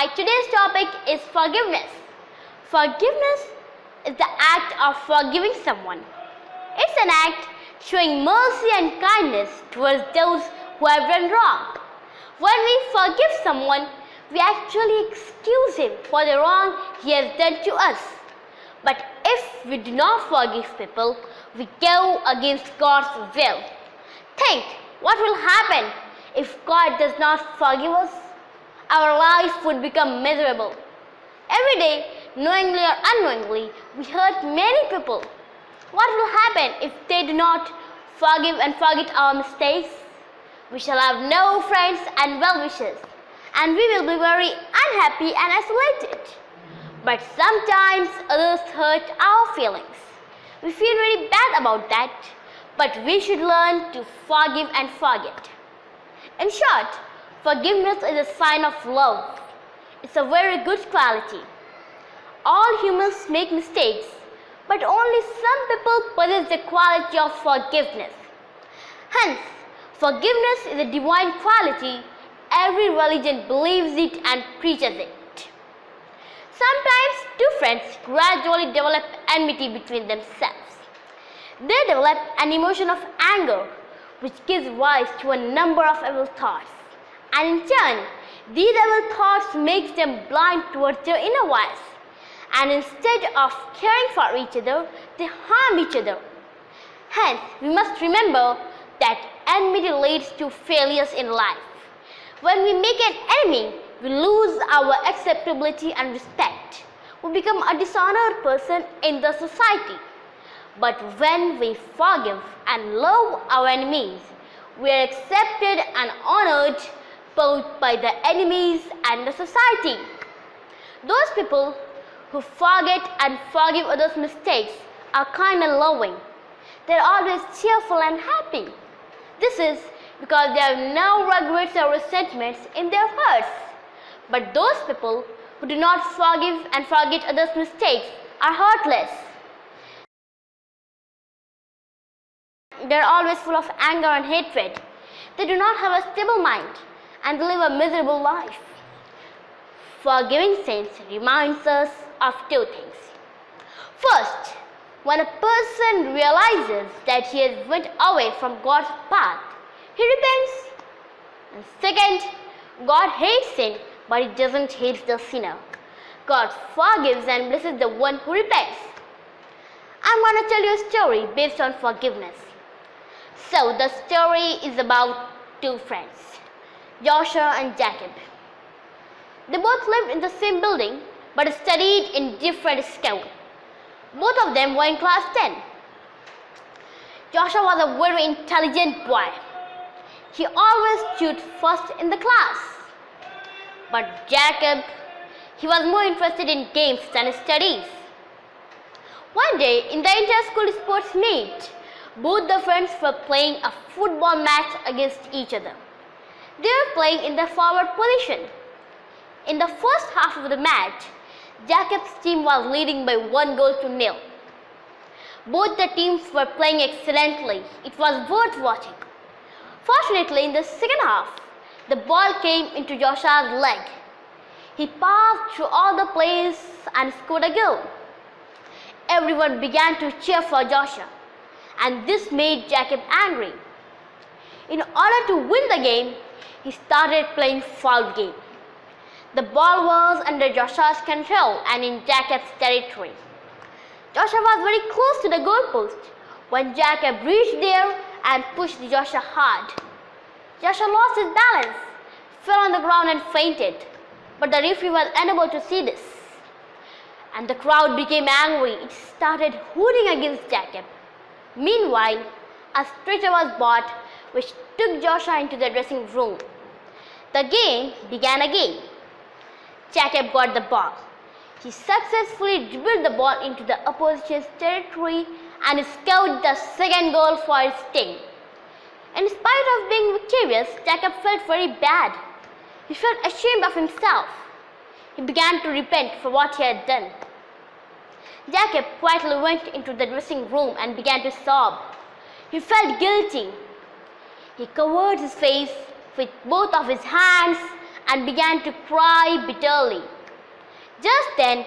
My today's topic is forgiveness. Forgiveness is the act of forgiving someone. It's an act showing mercy and kindness towards those who have done wrong. When we forgive someone, we actually excuse him for the wrong he has done to us. But if we do not forgive people, we go against God's will. Think what will happen if God does not forgive us? Our life would become miserable. Every day, knowingly or unknowingly, we hurt many people. What will happen if they do not forgive and forget our mistakes? We shall have no friends and well-wishers, and we will be very unhappy and isolated. But sometimes others hurt our feelings. We feel very bad about that, but we should learn to forgive and forget. In short, forgiveness is a sign of love. It's a very good quality. All humans make mistakes, but only some people possess the quality of forgiveness. Hence, forgiveness is a divine quality. Every religion believes it and preaches it. Sometimes two friends gradually develop enmity between themselves. They develop an emotion of anger, which gives rise to a number of evil thoughts. And in turn, these evil thoughts make them blind towards their inner voice. And instead of caring for each other, they harm each other. Hence, we must remember that enmity leads to failures in life. When we make an enemy, we lose our acceptability and respect. We become a dishonored person in the society. But when we forgive and love our enemies, we are accepted and honored both by the enemies and the society. Those people who forget and forgive others' mistakes are kind and loving. They are always cheerful and happy. This is because they have no regrets or resentments in their hearts. But those people who do not forgive and forget others' mistakes are heartless. They are always full of anger and hatred. They do not have a stable mind and live a miserable life. Forgiving saints reminds us of two things. First, when a person realizes that he has went away from God's path, he repents. And second, God hates sin, but he doesn't hate the sinner. God forgives and blesses the one who repents. I'm going to tell you a story based on forgiveness. So the story is about two friends, Joshua and Jacob. They both lived in the same building but studied in different schools. Both of them were in class 10. Joshua was a very intelligent boy. He always stood first in the class. But Jacob, he was more interested in games than studies. One day in the inter-school sports meet, both the friends were playing a football match against each other. They were playing in the forward position. In the first half of the match, Jacob's team was leading by 1-0. Both the teams were playing excellently. It was worth watching. Fortunately, in the second half, the ball came into Joshua's leg. He passed through all the players and scored a goal. Everyone began to cheer for Joshua, and this made Jacob angry. In order to win the game, he started playing foul game. The ball was under Joshua's control and in Jacob's territory. Joshua was very close to the goalpost when Jacob reached there and pushed Joshua hard. Joshua lost his balance, fell on the ground and fainted. But the referee was unable to see this. And the crowd became angry. It started hooting against Jacob. Meanwhile, a stretcher was brought which took Joshua into the dressing room. The game began again. Jacob got the ball. He successfully dribbled the ball into the opposition's territory and scored the second goal for his team. In spite of being victorious, Jacob felt very bad. He felt ashamed of himself. He began to repent for what he had done. Jacob quietly went into the dressing room and began to sob. He felt guilty. He covered his face with both of his hands and began to cry bitterly. Just then,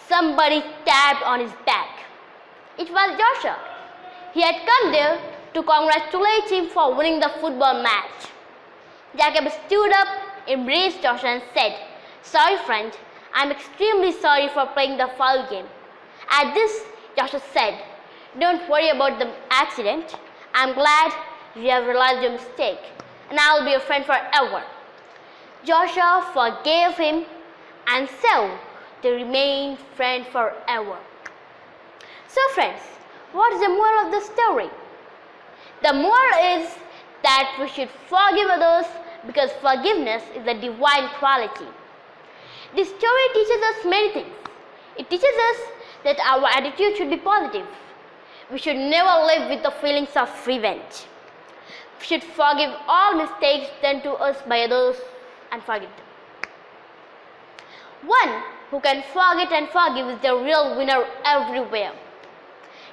somebody tapped on his back. It was Joshua. He had come there to congratulate him for winning the football match. Jacob stood up, embraced Joshua and said, "Sorry friend, I'm extremely sorry for playing the foul game." At this, Joshua said, "Don't worry about the accident. I'm glad you have realized your mistake, and I'll be your friend forever." Joshua forgave him, and so they remained friends forever. So friends, what is the moral of the story? The moral is that we should forgive others because forgiveness is a divine quality. This story teaches us many things. It teaches us that our attitude should be positive. We should never live with the feelings of revenge. We should forgive all mistakes done to us by others and forgive them. One who can forget and forgive is the real winner everywhere.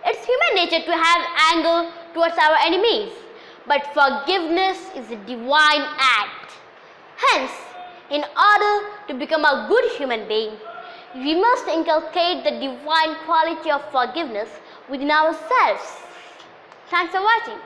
It's human nature to have anger towards our enemies, but forgiveness is a divine act. Hence, in order to become a good human being, we must inculcate the divine quality of forgiveness within ourselves. Thanks for watching.